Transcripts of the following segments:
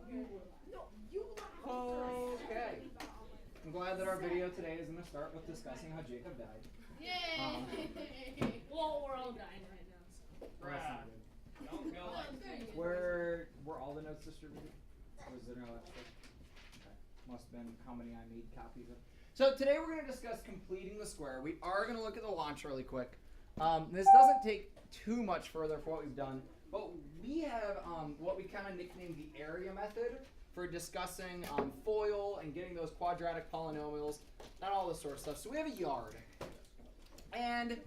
Okay. I'm glad that our video today is going to start with discussing how Jacob died. Yay! Well, we're all dying right now. So. That's not good. Don't go like that. Were all the notes distributed? Or was there no extra? Okay. Must have been how many I made copies of. So today we're going to discuss completing the square. We are going to look at the launch really quick. This doesn't take too much further for what we've done, but we have what we kind of nicknamed the area method for discussing FOIL and getting those quadratic polynomials and all this sort of stuff. So we have a yard. And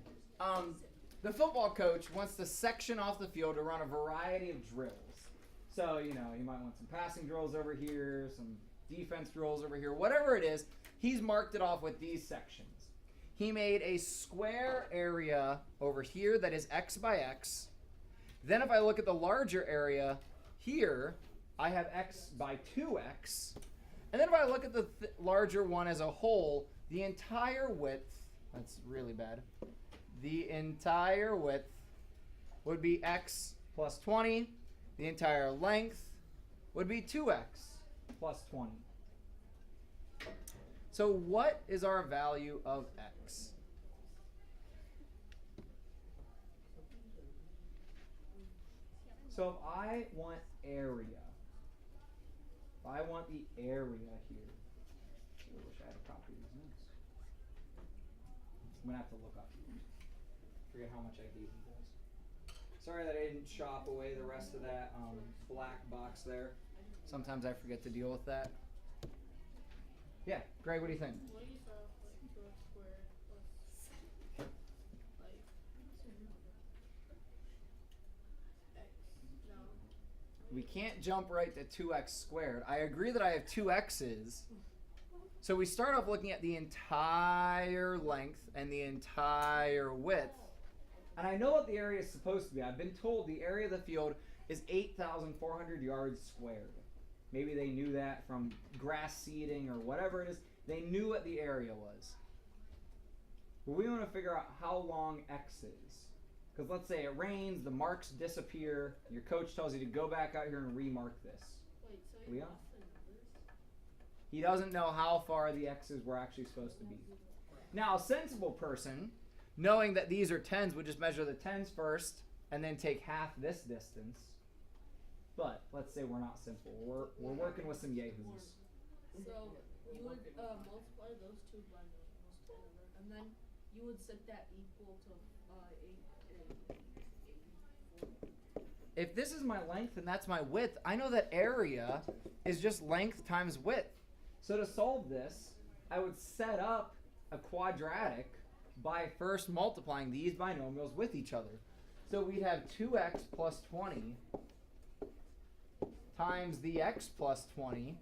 the football coach wants to section off the field to run a variety of drills. So, you might want some passing drills over here, some defense drills over here, whatever it is. He's marked it off with these sections. He made a square area over here that is x by x. Then if I look at the larger area here, I have x by 2x. And then if I look at the larger one as a whole, the entire width, that's really bad, the entire width would be x plus 20. The entire length would be 2x plus 20. So what is our value of x? So if I want area, if I want the area here, I wish I had a copy of these notes. I'm going to have to look up. Forget how much I gave you guys. Sorry that I didn't chop away the rest of that black box there. Sometimes I forget to deal with that. Yeah, Greg, what do you think? What do you start off like 2x squared plus like x? No. We can't jump right to 2x squared. I agree that I have two x's. So we start off looking at the entire length and the entire width. And I know what the area is supposed to be. I've been told the area of the field is 8,400 yards squared. Maybe they knew that from grass seeding or whatever it is. They knew what the area was. But we want to figure out how long x is. Because let's say it rains, the marks disappear. Your coach tells you to go back out here and remark this. Wait, so you Leon? lost the numbers? He doesn't know how far the x's were actually supposed to be. Now, a sensible person, knowing that these are tens, would just measure the tens first and then take half this distance. But let's say we're not simple. We're working with some yahoos. So you would multiply those two by those together, and then you would set that equal to 8. If this is my length and that's my width, I know that area is just length times width. So to solve this, I would set up a quadratic by first multiplying these binomials with each other. So we'd have 2x plus 20 times the x plus 20.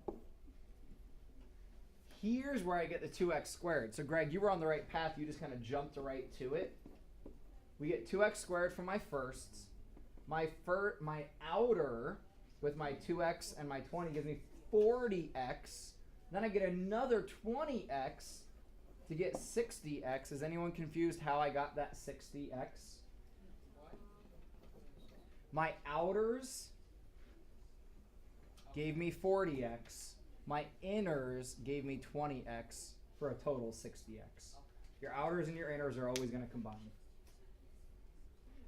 Here's where I get the 2x squared. So Greg, you were on the right path. You just kind of jumped right to it. We get 2x squared from my firsts. My outer with my 2x and my 20 gives me 40x. Then I get another 20x to get 60x. Is anyone confused how I got that 60x? My outers gave me 40x. My inners gave me 20x for a total 60x. Your outers and your inners are always going to combine.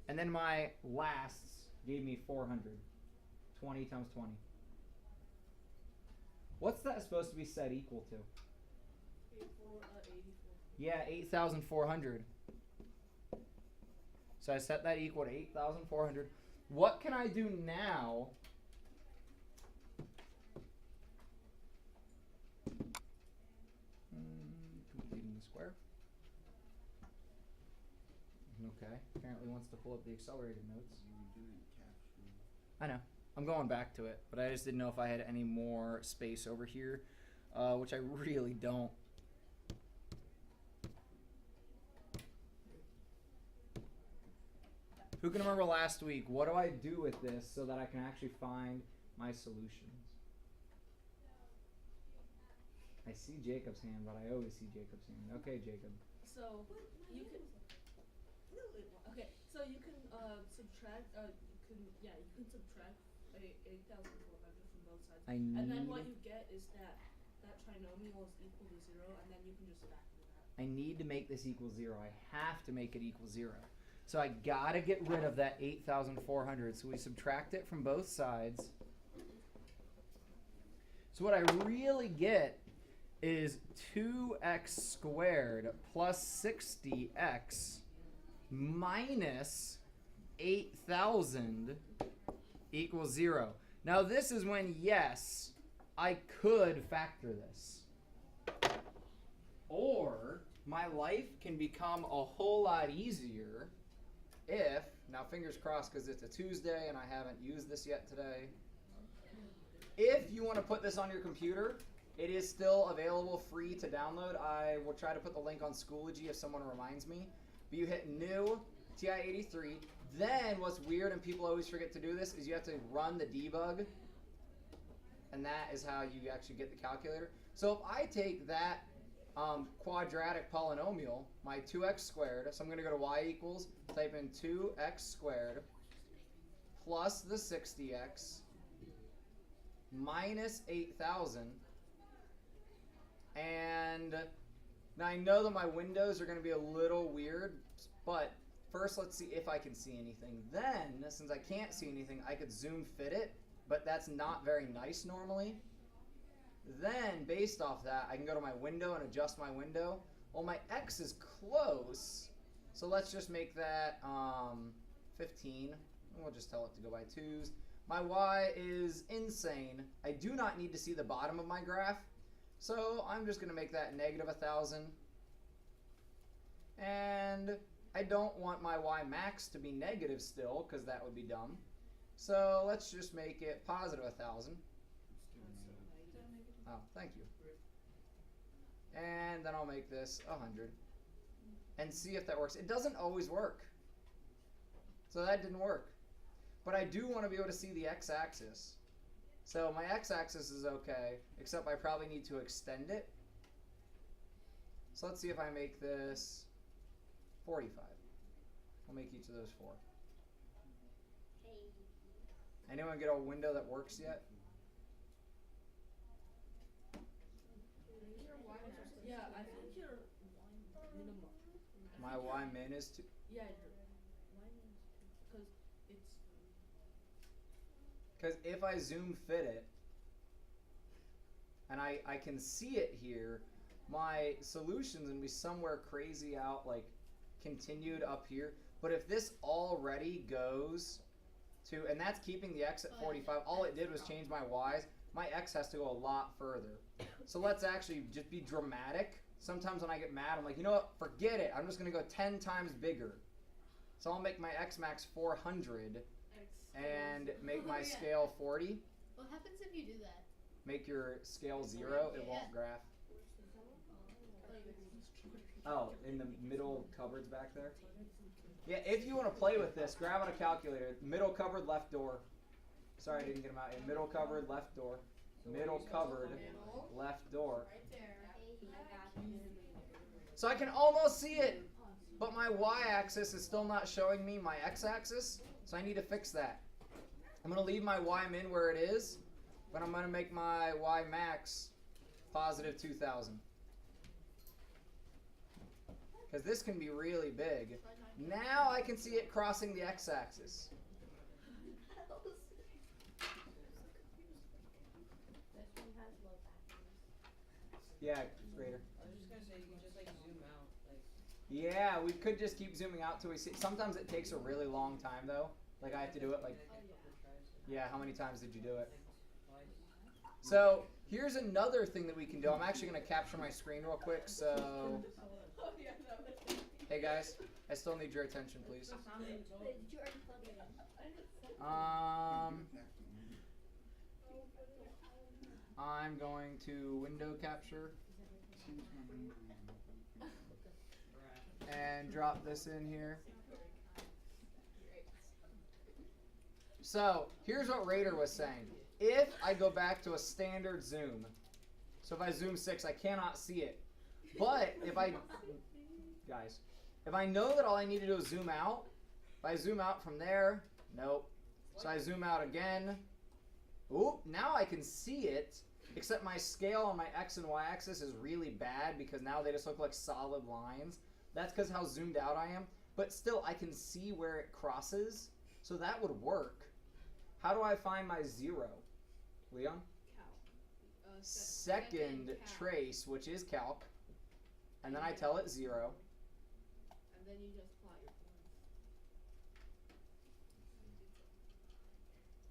And then my lasts gave me 400. 20 times 20. What's that supposed to be set equal to? 84. Yeah, 8,400. So I set that equal to 8,400. What can I do now completing the square? Okay, apparently wants to pull up the accelerated notes. I know. I'm going back to it, but I just didn't know if I had any more space over here, which I really don't. Who can remember last week? What do I do with this so that I can actually find my solutions? I see Jacob's hand, but I always see Jacob's hand. Okay, Jacob. So you can. Okay, so you can subtract. You can subtract 8,400 from both sides. I And then need- what you get is that trinomial is equal to 0, and then you can just factor that. I need to make this equal 0. I have to make it equal 0. So I gotta get rid of that 8,400. So we subtract it from both sides. So what I really get is 2x squared plus 60x minus 8,000 equals 0. Now this is when, yes, I could factor this. Or my life can become a whole lot easier if, now fingers crossed because it's a Tuesday and I haven't used this yet today. If you want to put this on your computer, it is still available free to download. I will try to put the link on Schoology if someone reminds me. But you hit new TI-83. Then what's weird, and people always forget to do this, is you have to run the debug. And that is how you actually get the calculator. So if I take that quadratic polynomial, my 2x squared, so I'm going to go to y equals, type in 2x squared plus the 60x minus 8,000. And now I know that my windows are going to be a little weird, but first let's see if I can see anything. Then, since I can't see anything, I could zoom fit it, but that's not very nice normally. Then, based off that, I can go to my window and adjust my window. Well, my x is close, so let's just make that 15. We'll just tell it to go by 2s. My y is insane. I do not need to see the bottom of my graph, so I'm just going to make that negative 1,000. And I don't want my y max to be negative still, because that would be dumb. So let's just make it positive 1,000. Oh, thank you. And then I'll make this 100. And see if that works. It doesn't always work. So that didn't work. But I do want to be able to see the x-axis. So my x-axis is okay, except I probably need to extend it. So let's see if I make this 45. I'll make each of those 4. Anyone get a window that works yet? Yeah, I think your minimum. My y min is 2. Yeah, your y min is 2. Because it's. Because if I zoom fit it, and I can see it here, my solution's going to be somewhere crazy out, like continued up here. But if this already goes to, and that's keeping the x at 45, all it did was change my y's, my x has to go a lot further. So let's actually just be dramatic. Sometimes when I get mad, I'm like, you know what, forget it. I'm just going to go 10 times bigger. So I'll make my x max 400 and make my scale 40. What happens if you do that? Make your scale 0, it won't graph. Oh, in the middle cupboards back there? Yeah, if you want to play with this, grab on a calculator. Middle cupboard, left door. Sorry, I didn't get them out. Middle cupboard, left door. Middle cupboard, left door. Right there. So I can almost see it, but my y-axis is still not showing me my x-axis, so I need to fix that. I'm going to leave my y min where it is, but I'm going to make my y max positive 2,000. Because this can be really big. Now I can see it crossing the x-axis. Yeah, greater. I was just gonna say, you can just like zoom out, like. Yeah, we could just keep zooming out till we see. Sometimes it takes a really long time though. Like I have to do it like, yeah, how many times did you do it? So here's another thing that we can do. I'm actually gonna capture my screen real quick, so. Hey guys, I still need your attention, please. Did you already plug it in? I'm going to window capture and drop this in here. So here's what Raider was saying. If I go back to a standard zoom, so if I zoom 6, I cannot see it. But if I, guys, if I know that all I need to do is zoom out, if I zoom out from there, nope. So I zoom out again, Oop, now I can see it, except my scale on my X and Y axis is really bad because now they just look like solid lines. That's because how zoomed out I am. But still, I can see where it crosses, so that would work. How do I find my 0? Leon? Calc. Second calc. trace, which is calc, and then I tell it 0. And then you just plot your points.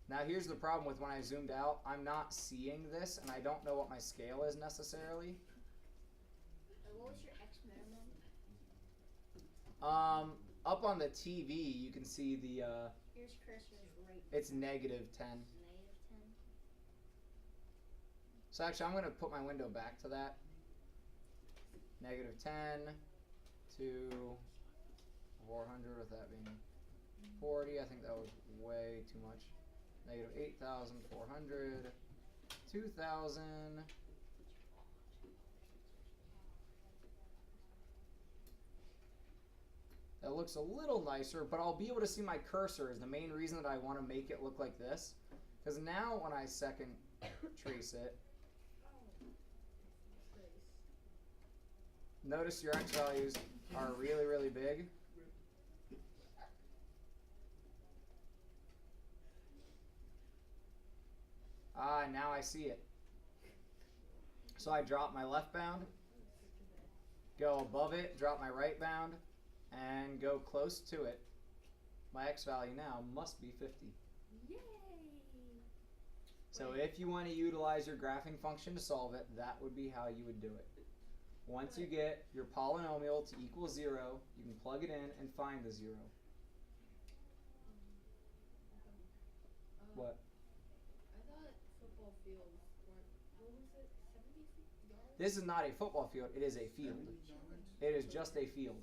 Now here's the problem with when I zoomed out. I'm not seeing this, and I don't know what my scale is necessarily. What was your X minimum? Up on the TV, you can see the, Here's cursor's right. it's -10. -10. So actually, I'm going to put my window back to that. -10 to 400, with that being 40. I think that was way too much. -8,400, 2,000. That looks a little nicer, but I'll be able to see my cursor is the main reason that I want to make it look like this. Because now when I second trace it, notice your X values are really, really big. Ah, now I see it. So I drop my left bound, go above it, drop my right bound, and go close to it. My X value now must be 50. Yay! So if you want to utilize your graphing function to solve it, that would be how you would do it. Once you get your polynomial to equal 0, you can plug it in and find the 0. What? I thought football fields weren't. What was it? 70 yards? This is not a football field, it is a field. It is just a field.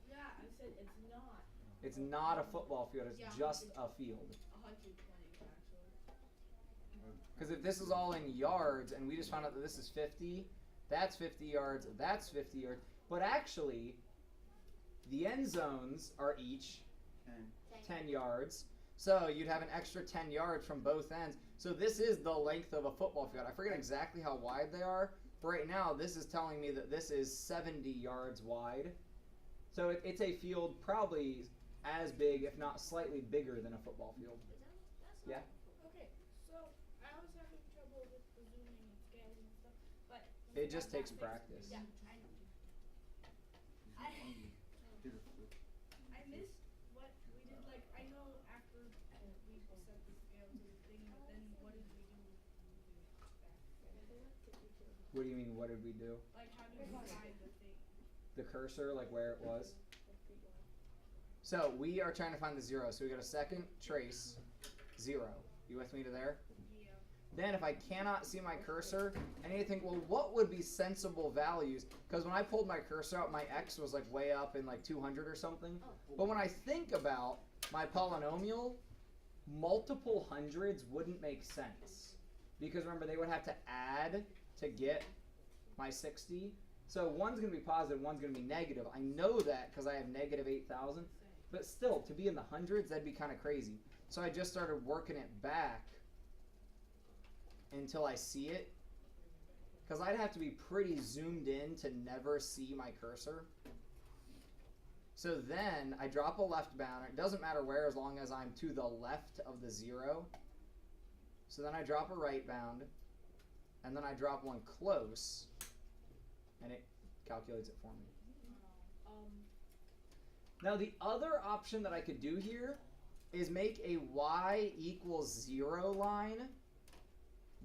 Yeah, I said it's not. It's not a football field, it's Yeah, just a field. 120 actually. Because if this is all in yards and we just found out that this is 50, that's 50 yards, that's 50 yards. But actually, the end zones are each 10 yards. So you'd have an extra 10 yards from both ends. So this is the length of a football field. I forget exactly how wide they are. But right now, this is telling me that this is 70 yards wide. So it's a field probably as big, if not slightly bigger than a football field. Yeah? Okay, so I was having trouble with the zooming and scaling and stuff, but It just takes practice. Yeah, I know. I missed what we did. Like I know after we set the scale to the thing, but then what did we do back? What do you mean, what did we do? Like how did we find the thing? The cursor, like where it was? So we are trying to find the 0. So we got a second trace, 0. You with me to there? Yeah. Then if I cannot see my cursor, I need to think, well, what would be sensible values? Because when I pulled my cursor out, my X was like way up in like 200 or something. But when I think about my polynomial, multiple hundreds wouldn't make sense. Because remember, they would have to add to get my 60. So one's going to be positive, one's going to be negative. I know that because I have negative 8,000. But still, to be in the hundreds, that'd be kind of crazy. So I just started working it back until I see it. Because I'd have to be pretty zoomed in to never see my cursor. So then I drop a left bound. It doesn't matter where as long as I'm to the left of the 0. So then I drop a right bound. And then I drop one close. And it calculates it for me. Now the other option that I could do here is make a y equals 0 line,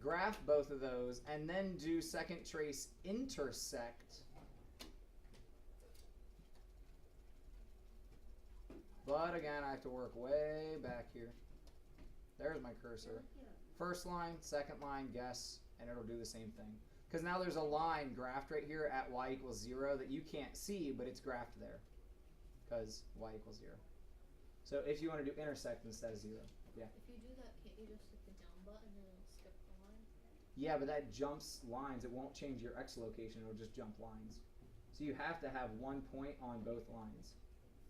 graph both of those, and then do second trace intersect. But again, I have to work way back here. There's my cursor. First line, second line, guess, and it'll do the same thing. Because now there's a line graphed right here at y equals 0 that you can't see, but it's graphed there. Because y equals 0. So if you want to do intersect instead of 0. Yeah. If you do that, can't you just hit the down button and it'll skip the line? Yeah, but that jumps lines. It won't change your x location. It'll just jump lines. So you have to have one point on both lines.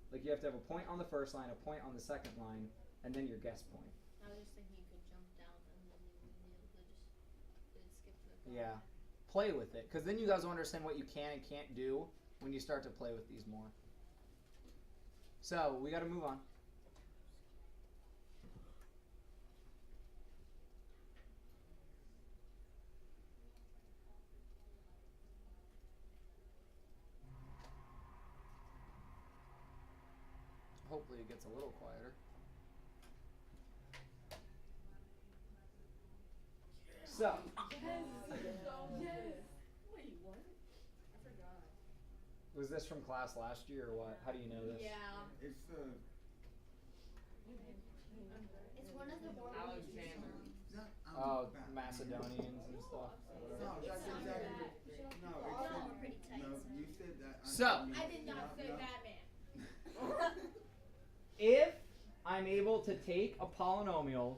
Like you have to have a point on the first line, a point on the second line, and then your guess point. I was just thinking you could jump down and then you skip the Yeah. Play with it, because then you guys will understand what you can and can't do when you start to play with these more. So, we got to move on. Hopefully it gets a little quieter. So, Yes. Wait, what? I forgot. was this from class last year or what? How do you know this? Yeah. It's It's one of the more Alexander. Oh, Macedonians and stuff. No, that's exactly. No, All of them are pretty tight. no, you said that. So- I did not say that, man. If I'm able to take a polynomial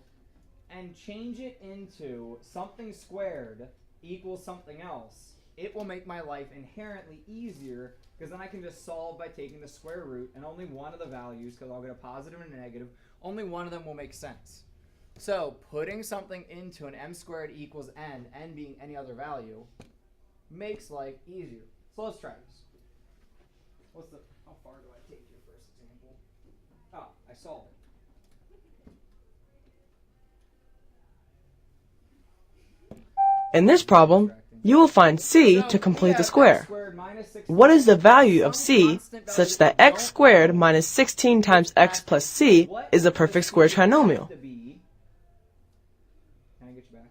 and change it into something squared equals something else, it will make my life inherently easier, because then I can just solve by taking the square root, and only one of the values, because I'll get a positive and a negative, only one of them will make sense. So putting something into an m squared equals n being any other value, makes life easier. So let's try this. How far do I take your first example? Oh, I solved it. In this problem, you will find c to complete the square. What is the value of c such that x squared minus 16 times x plus c is a perfect square trinomial? Can I get you back?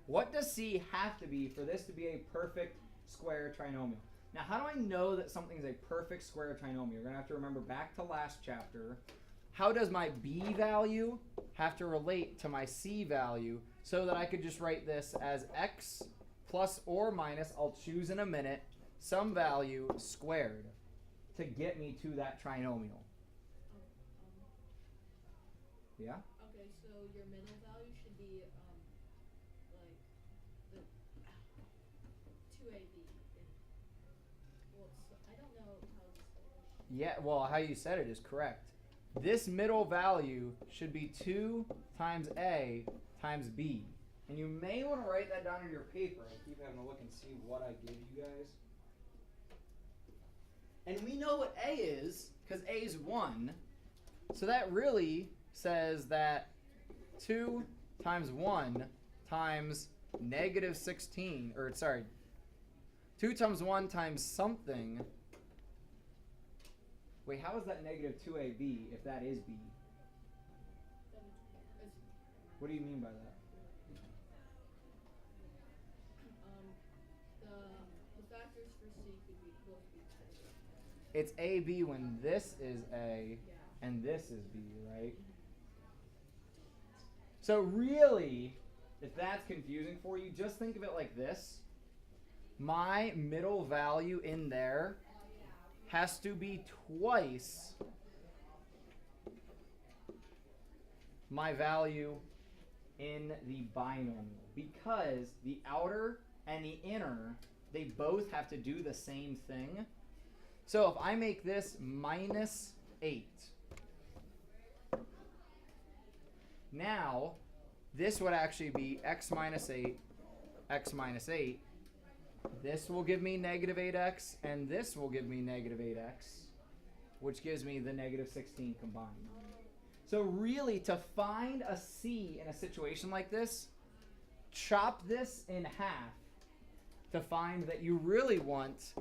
What does c have to be for this to be a perfect square trinomial? Now, how do I know that something is a perfect square trinomial? You're going to have to remember back to last chapter. How does my b value have to relate to my c value so that I could just write this as x plus or minus, I'll choose in a minute, some value squared to get me to that trinomial? Yeah? Okay, so your middle value should be like the 2ab. Well, so I don't know how to say it. Yeah, well, how you said it is correct. This middle value should be 2 times a times b. And you may want to write that down on your paper. I keep having to look and see what I gave you guys. And we know what a is, because a is 1. So that really says that 2 times 1 times negative 16, or sorry, 2 times 1 times something. Wait, how is that negative 2ab if that is b? What do you mean by that? The factors for c could be both be the same. It's ab when this is a and this is b, right? So really, if that's confusing for you, just think of it like this. My middle value in there has to be twice my value in the binomial, because the outer and the inner, they both have to do the same thing. So if I make this minus 8, now this would actually be x minus 8, x minus 8. This will give me negative 8x, and this will give me negative 8x, which gives me the negative 16 combined. So really, to find a c in a situation like this, chop this in half to find that you really want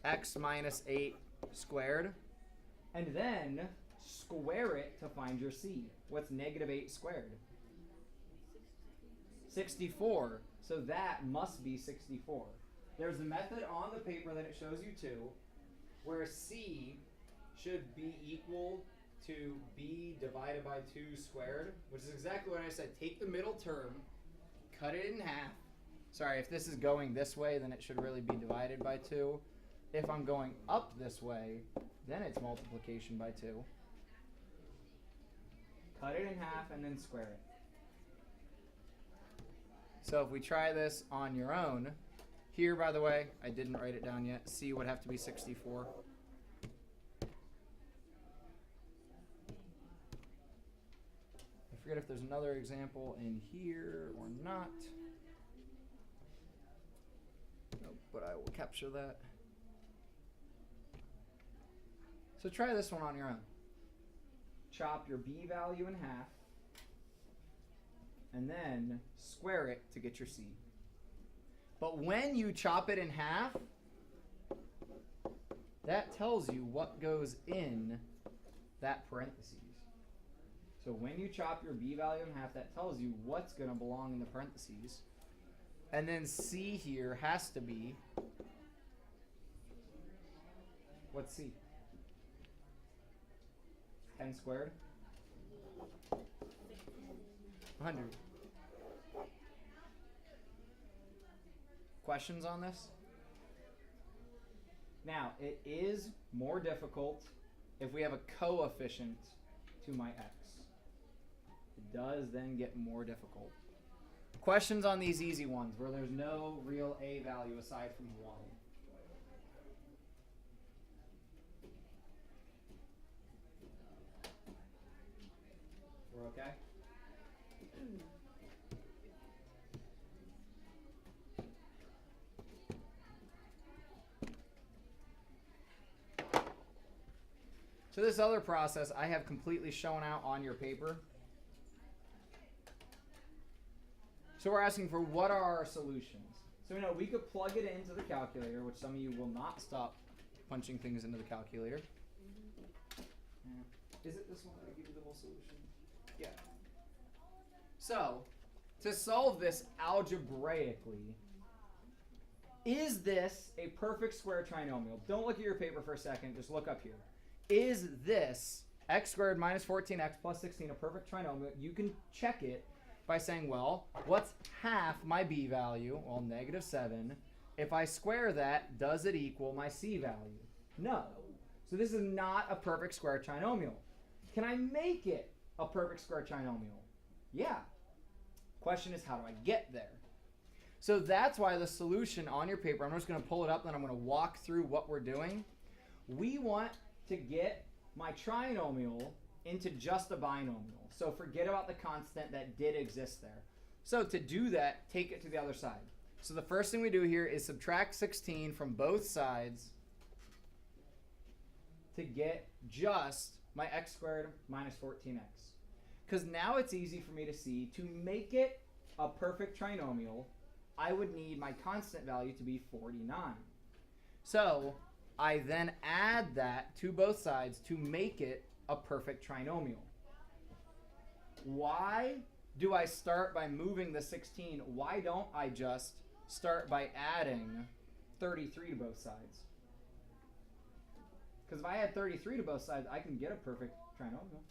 x minus 8 squared, and then square it to find your c. What's negative 8 squared? 64. So that must be 64. There's a method on the paper that it shows you too, where c should be equal to b divided by 2 squared, which is exactly what I said. Take the middle term, cut it in half. Sorry, if this is going this way, then it should really be divided by 2. If I'm going up this way, then it's multiplication by 2. Cut it in half and then square it. So if we try this on your own, here, by the way, I didn't write it down yet. C would have to be 64. I forget if there's another example in here or not. nope, but I will capture that. So try this one on your own. Chop your b value in half, and then square it to get your c. But when you chop it in half, that tells you what goes in that parentheses. So when you chop your b value in half, that tells you what's going to belong in the parentheses. And then c here has to be, what's c? 10 squared? 100. Questions on this? Now, it is more difficult if we have a coefficient to my x. It does then get more difficult. Questions on these easy ones where there's no real a value aside from 1. We're okay? So this other process I have completely shown out on your paper. So we're asking for what are our solutions. So we know we could plug it into the calculator, which some of you will not stop punching things into the calculator. Yeah. Is it this one that I give you the whole solution? Yeah. So, to solve this algebraically, is this a perfect square trinomial? Don't look at your paper for a second, just look up here. Is this x squared minus 14x plus 16 a perfect trinomial? You can check it by saying, well, what's half my b value? Well, negative 7. If I square that, does it equal my c value? No. So this is not a perfect square trinomial. Can I make it a perfect square trinomial? Yeah. Question is, how do I get there? So that's why the solution on your paper, I'm just going to pull it up, then I'm going to walk through what we're doing. We want to get my trinomial into just a binomial. So forget about the constant that did exist there. So to do that, take it to the other side. So the first thing we do here is subtract 16 from both sides to get just my x squared minus 14x. Because now it's easy for me to see, to make it a perfect trinomial, I would need my constant value to be 49. So I then add that to both sides to make it a perfect trinomial. Why do I start by moving the 16? Why don't I just start by adding 33 to both sides? Because if I add 33 to both sides, I can get a perfect trinomial.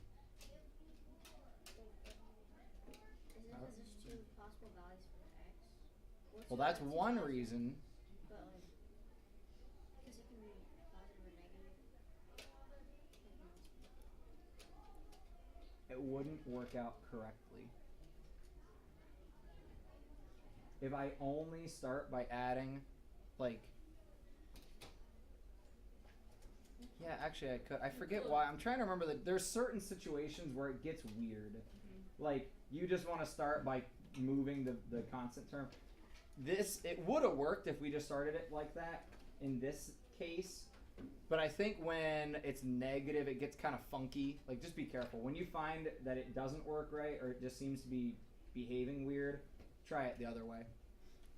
Is it because there's two possible values for the x? Well, that's one reason. But like, because it can be positive or negative. It wouldn't work out correctly. If I only start by adding, like, yeah, actually I could. I forget why. I'm trying to remember that there's certain situations where it gets weird. Like, you just want to start by moving the constant term. It would have worked if we just started it like that in this case. But I think when it's negative, it gets kind of funky. Like, just be careful. When you find that it doesn't work right or it just seems to be behaving weird, try it the other way.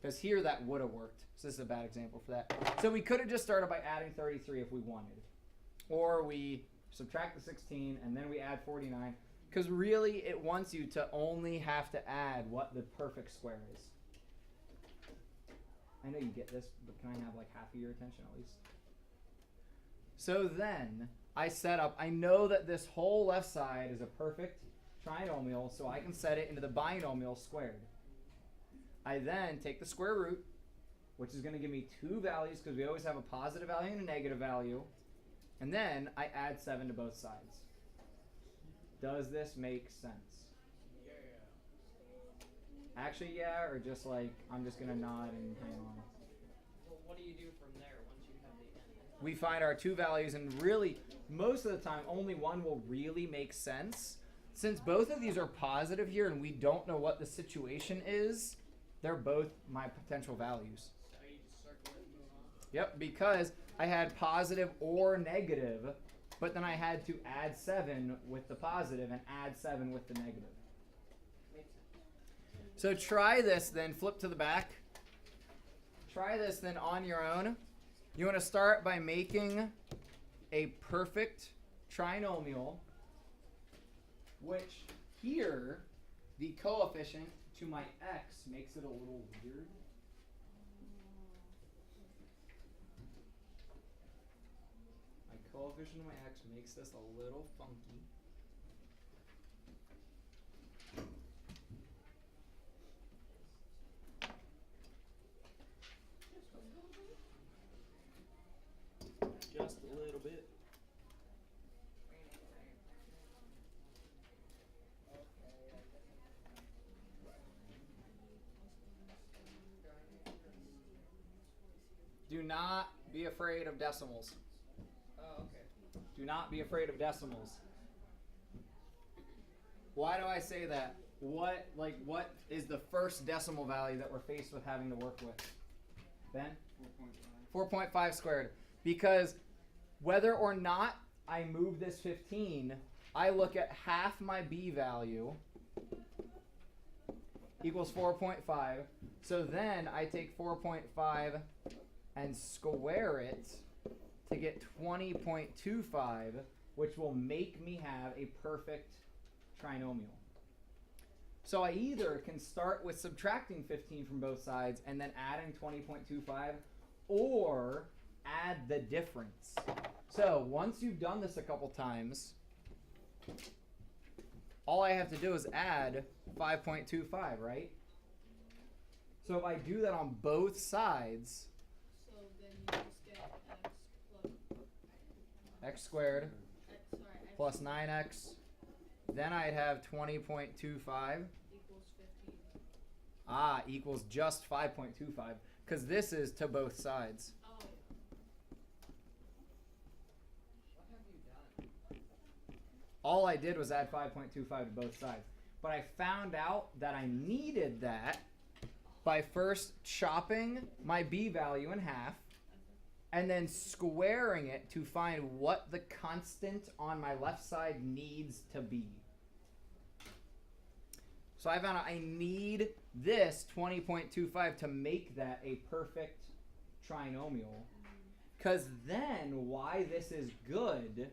Because here that would have worked. So this is a bad example for that. So we could have just started by adding 33 if we wanted. Or we subtract the 16 and then we add 49. Because really it wants you to only have to add what the perfect square is. I know you get this, but can I have like half of your attention at least? So then I set up, I know that this whole left side is a perfect trinomial, so I can set it into the binomial squared. I then take the square root, which is going to give me two values because we always have a positive value and a negative value. And then I add 7 to both sides. Does this make sense? Yeah. Actually, yeah, or just like, I'm just going to nod and hang on. Well, what do you do from there once you have the end? We find our two values, and really, most of the time, only one will really make sense. Since both of these are positive here and we don't know what the situation is, they're both my potential values. So you just circle Yep, because I had positive or negative, but then I had to add 7 with the positive and add 7 with the negative. Makes sense. So try this then, flip to the back. Try this then on your own. You want to start by making a perfect trinomial, which here, the coefficient to my x makes it a little weird. My coefficient to my x makes this a little funky. Just a little bit. Do not be afraid of decimals. Oh, okay. Do not be afraid of decimals. Why do I say that? What is the first decimal value that we're faced with having to work with? Ben? 4.5. 4.5 squared. Because whether or not I move this 15, I look at half my b value equals 4.5. So then I take 4.5 and square it to get 20.25, which will make me have a perfect trinomial. So I either can start with subtracting 15 from both sides and then adding 20.25, or add the difference. So once you've done this a couple times, all I have to do is add 5.25, right? So if I do that on both sides, So then you just get x plus x squared x, sorry, x plus 9x, then I'd have 20.25 equals 15. equals just 5.25, because this is to both sides. Oh, What have you done? All I did was add 5.25 to both sides. But I found out that I needed that by first chopping my b value in half and then squaring it to find what the constant on my left side needs to be. So I found out I need this 20.25 to make that a perfect trinomial. Because then why this is good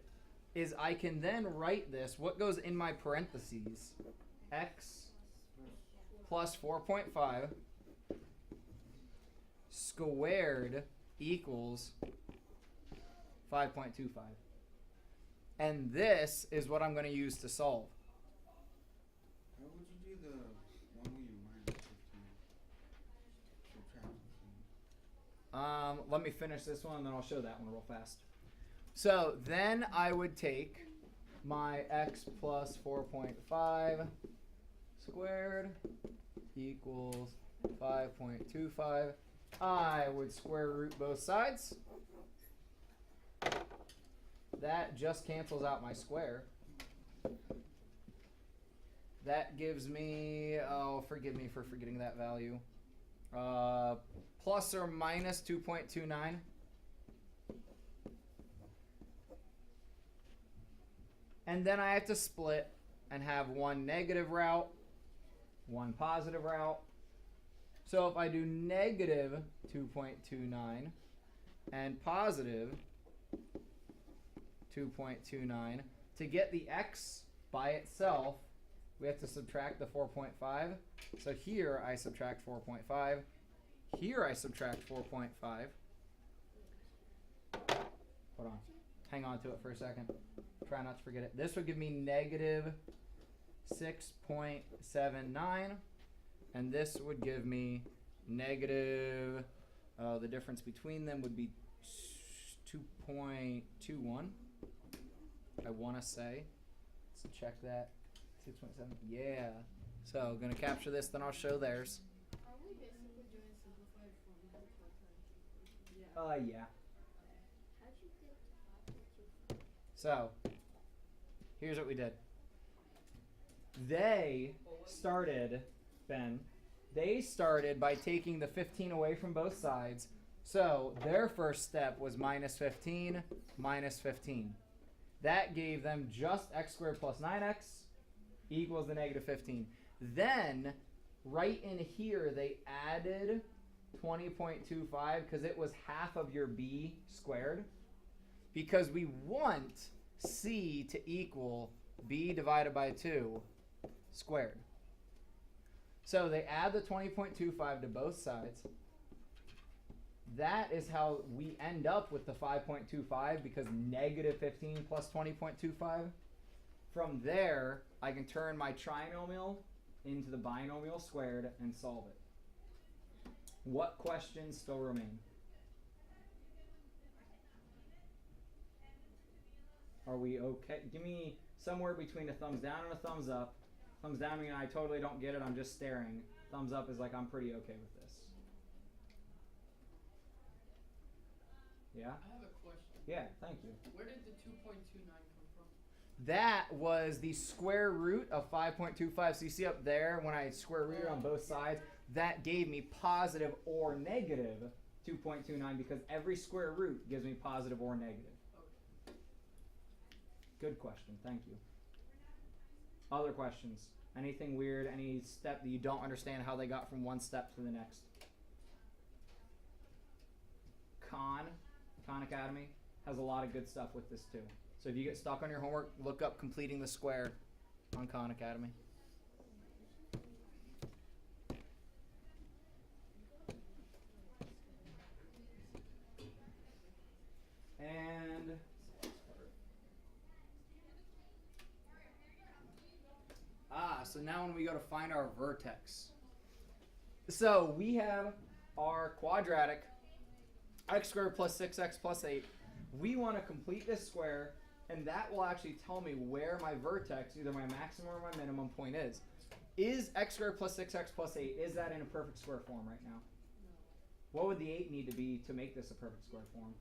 is I can then write this, what goes in my parentheses, x plus 4.5 squared equals 5.25. And this is what I'm going to use to solve. How would you do the one where you minus 15? Subtract 15. Let me finish this one and then I'll show that one real fast. So then I would take my x plus 4.5 squared equals 5.25. I would square root both sides. That just cancels out my square. That gives me, oh, forgive me for forgetting that value, plus or minus 2.29. And then I have to split and have one negative route, one positive route. So if I do negative 2.29 and positive 2.29, to get the x by itself, we have to subtract the 4.5. So here I subtract 4.5. Here I subtract 4.5. Hold on. Hang on to it for a second. Try not to forget it. This would give me negative 6.79. And this would give me negative, the difference between them would be 2.21. I want to say. Let's check that. 6.7. Yeah. So I'm going to capture this, then I'll show theirs. are we basically doing simplified form? Yeah. How'd you get 5.25? So, here's what we did. They started, Ben, they started by taking the 15 away from both sides, So their first step was minus 15, minus 15. That gave them just x squared plus 9x equals the negative 15. Then, right in here, they added 20.25 because it was half of your b squared. Because we want c to equal b divided by 2 squared. So they add the 20.25 to both sides. That is how we end up with the 5.25 because negative 15 plus 20.25. From there, I can turn my trinomial into the binomial squared and solve it. What questions still remain? Are we okay? Give me somewhere between a thumbs down and a thumbs up. Thumbs down meaning I totally don't get it, I'm just staring. Thumbs up is like I'm pretty okay with this. Yeah? I have a question. Yeah, thank you. Where did the 2.29 come from? That was the square root of 5.25. So you see up there, when I square root it on both sides, that gave me positive or negative 2.29 because every square root gives me positive or negative. Okay. Good question. Thank you. Other questions? Anything weird? Any step that you don't understand how they got from one step to the next? Khan Academy has a lot of good stuff with this too. So if you get stuck on your homework, look up completing the square on Khan Academy. And so now when we go to find our vertex. So we have our quadratic x squared plus 6x plus 8. We want to complete this square, and that will actually tell me where my vertex, either my maximum or my minimum point is. Is x squared plus 6x plus 8, is that in a perfect square form right now? What would the 8 need to be to make this a perfect square form?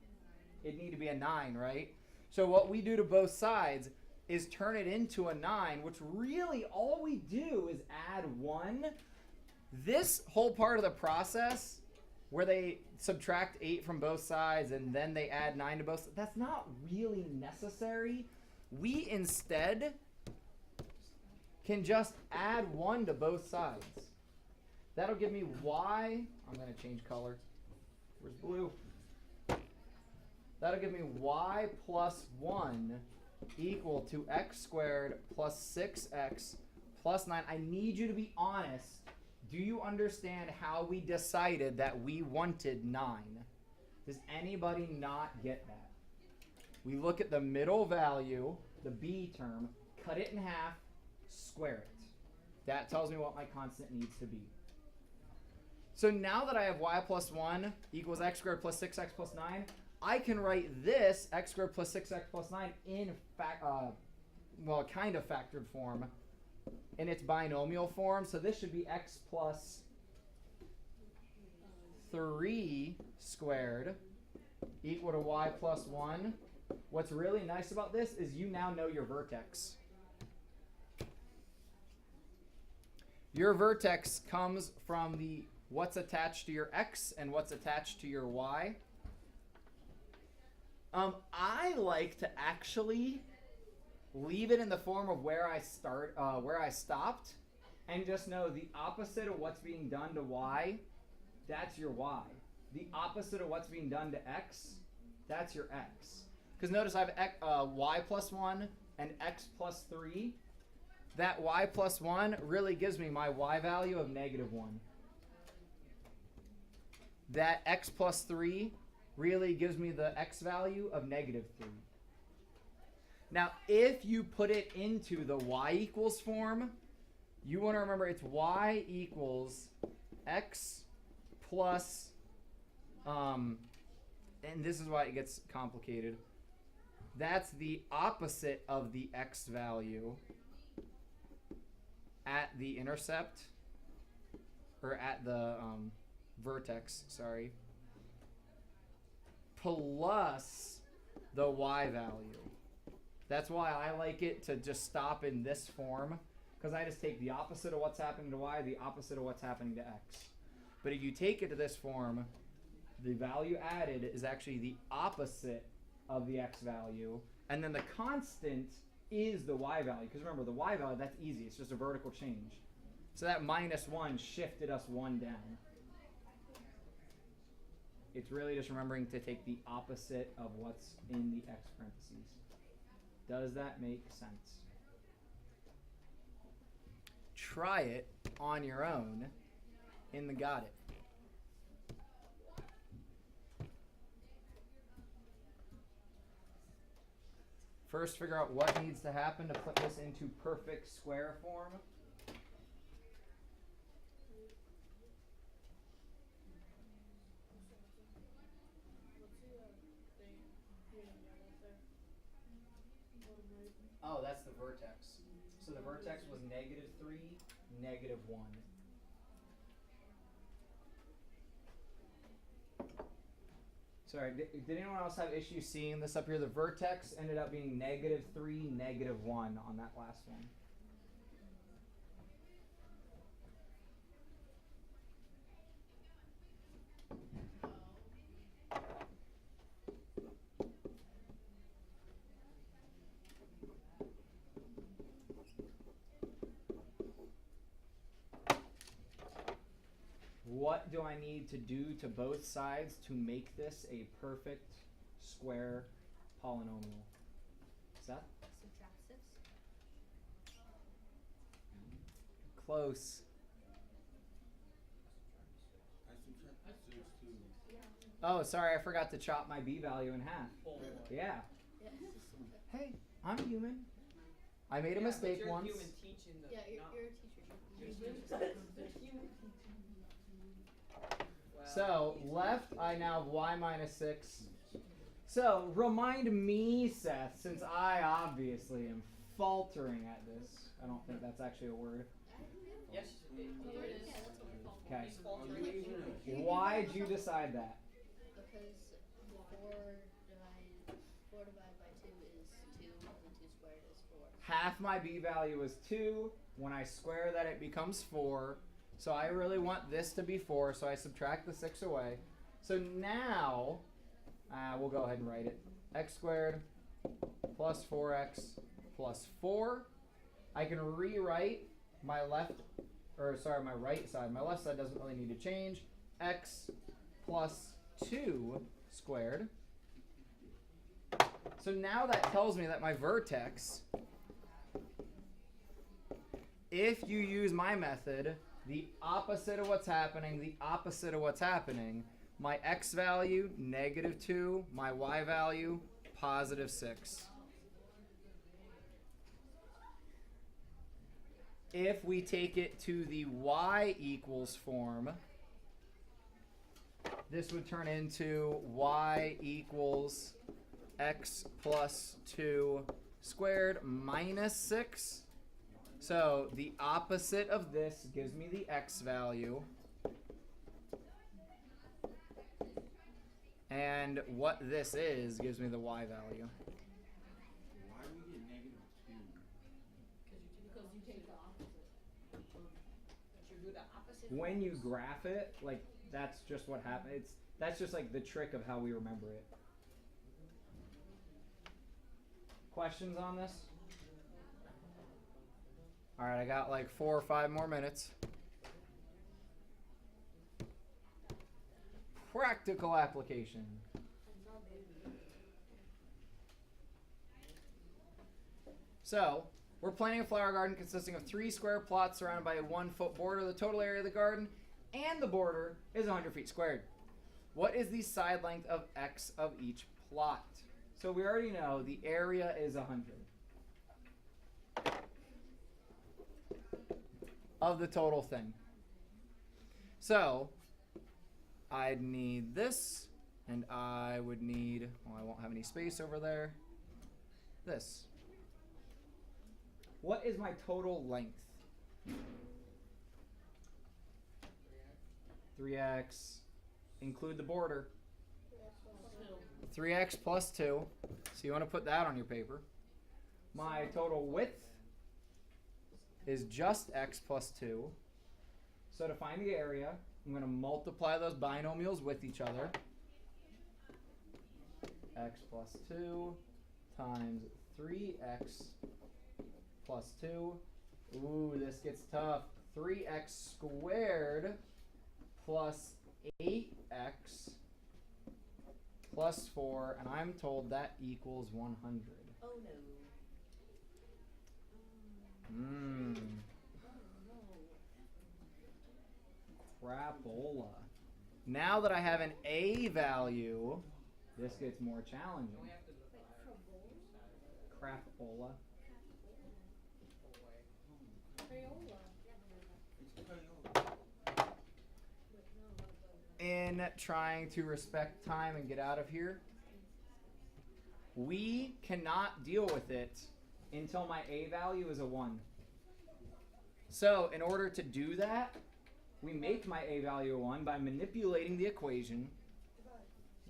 It'd need to be a 9, right? So what we do to both sides is turn it into a 9, which really all we do is add 1. This whole part of the process where they subtract 8 from both sides and then they add 9 to both sides, that's not really necessary. We instead can just add 1 to both sides. That'll give me y. I'm going to change color. Where's blue? That'll give me y plus 1 equal to x squared plus 6x plus 9. I need you to be honest. Do you understand how we decided that we wanted 9? Does anybody not get that? We look at the middle value, the b term, cut it in half, square it. That tells me what my constant needs to be. So now that I have y plus 1 equals x squared plus 6x plus 9, I can write this x squared plus 6x plus 9 in kind of factored form in its binomial form. So this should be x plus 3 squared equal to y plus 1. What's really nice about this is you now know your vertex. Your vertex comes from the what's attached to your x and what's attached to your y. I like to actually leave it in the form of where I stopped, and just know the opposite of what's being done to y, that's your y. The opposite of what's being done to x, that's your x. Because notice I have y plus 1 and x plus 3. That y plus 1 really gives me my y value of negative 1. That x plus 3 really gives me the x value of negative 3. Now, if you put it into the y equals form, you want to remember it's y equals x plus, and this is why it gets complicated. That's the opposite of the x value at the intercept, or at the vertex, sorry, plus the y value. That's why I like it to just stop in this form, because I just take the opposite of what's happening to y, the opposite of what's happening to x. But if you take it to this form, the value added is actually the opposite of the x value, and then the constant is the y value. Because remember, the y value, that's easy. It's just a vertical change. So that -1 shifted us 1 down. It's really just remembering to take the opposite of what's in the x parentheses. Does that make sense? Try it on your own in the Got It. First, figure out what needs to happen to put this into perfect square form. Oh, that's the vertex. So the vertex was -3, -1. Sorry, did anyone else have issues seeing this up here? The vertex ended up being -3, -1 on that last one. What do I need to do to both sides to make this a perfect square polynomial? Seth? Subtract 6. Close. I subtract 6 too. Oh, sorry, I forgot to chop my b value in half. Oh, Yeah. Yeah. Hey, I'm human. I made a mistake you're once. Human teaching the, Yeah, you're not- a teacher. Wow. So, left, I now have y -6. So, remind me, Seth, since I obviously am faltering at this. I don't think that's actually a word. Yes, it is. Yeah, that's what we're called. Okay. He's faltering. Why'd you decide that? Because 4 divided by 2 is 2, and 2 squared is 4. Half my b value is 2. When I square that, it becomes 4. So I really want this to be 4, so I subtract the 6 away. So now, we'll go ahead and write it. X squared plus 4x plus 4. I can rewrite my right side. My left side doesn't really need to change. X plus 2 squared. So now that tells me that my vertex, if you use my method, the opposite of what's happening, my x value, -2, my y value, +6. If we take it to the y equals form, this would turn into y equals x plus 2 squared minus 6. So the opposite of this gives me the x value. And what this is gives me the y value. Why do we get -2? Because you take the opposite. But you do the opposite. When you graph it, like that's just what happens. That's just like the trick of how we remember it. Questions on this? All right, I got like 4 or 5 more minutes. Practical application. So, we're planting a flower garden consisting of 3 square plots surrounded by a 1-foot border. The total area of the garden and the border is 100 feet squared. What is the side length of x of each plot? So we already know the area is 100 of the total thing. So I'd need this, and I would need, well, I won't have any space over there, this. What is my total length? 3x. Include the border. 3x plus 2. So you want to put that on your paper. My total width is just x plus 2. So to find the area, I'm going to multiply those binomials with each other. X plus 2 times 3x plus 2. Ooh, this gets tough. 3x squared plus 8x plus 4, and I'm told that equals 100. Oh no. Crapola. Now that I have an a value, this gets more challenging. Crapola. In trying to respect time and get out of here, we cannot deal with it until my a value is a 1. So in order to do that, we make my a value a 1 by manipulating the equation.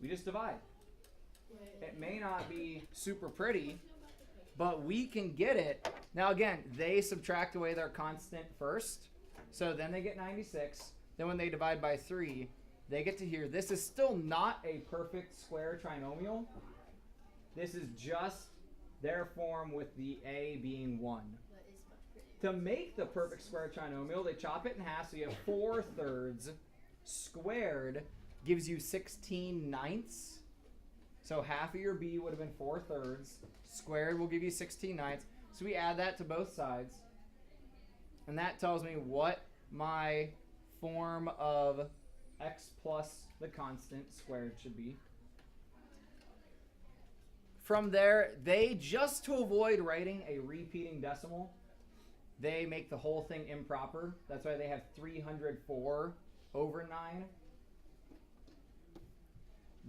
We just divide. It may not be super pretty, but we can get it. Now again, they subtract away their constant first, so then they get 96. Then when they divide by 3, they get to here. This is still not a perfect square trinomial. This is just their form with the a being 1. To make the perfect square trinomial, they chop it in half, so you have 4/3 squared gives you 16/9. So half of your b would have been 4/3. Squared will give you 16/9. So we add that to both sides. And that tells me what my form of x plus the constant squared should be. From there, they, just to avoid writing a repeating decimal, they make the whole thing improper. That's why they have 304/9.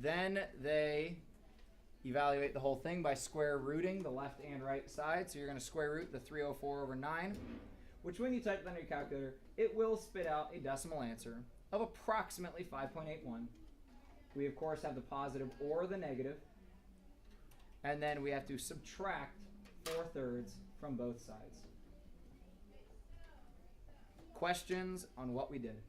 Then they evaluate the whole thing by square rooting the left and right side. So you're going to square root the 304/9, which when you type it on your calculator, it will spit out a decimal answer of approximately 5.81. We, of course, have the positive or the negative. And then we have to subtract 4/3 from both sides. Questions on what we did?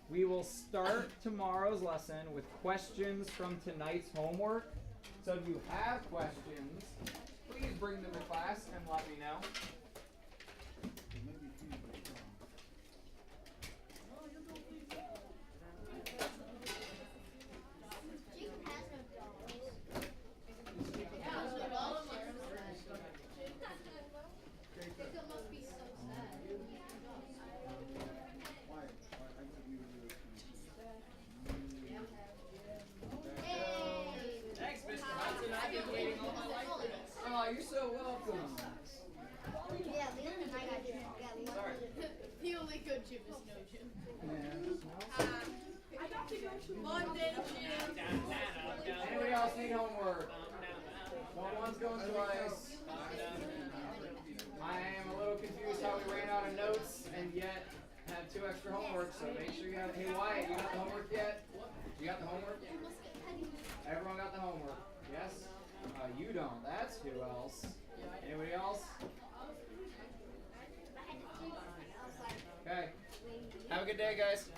We will start tomorrow's lesson with questions from tonight's homework. So if you have questions, please bring them to class and let me know. Oh, you're so welcome. Yeah, Leon and I got you. Yeah, Sorry. The only good gym is no gym. I got to go to Monday gym. Anybody else need homework? Going once, going twice. I am a little confused how we ran out of notes and yet had 2 extra homework, so make sure you have. Hey Wyatt, you got the homework yet? You got the homework? Everyone got the homework? Yes? You don't. That's who else. Anybody else? Okay. Have a good day, guys.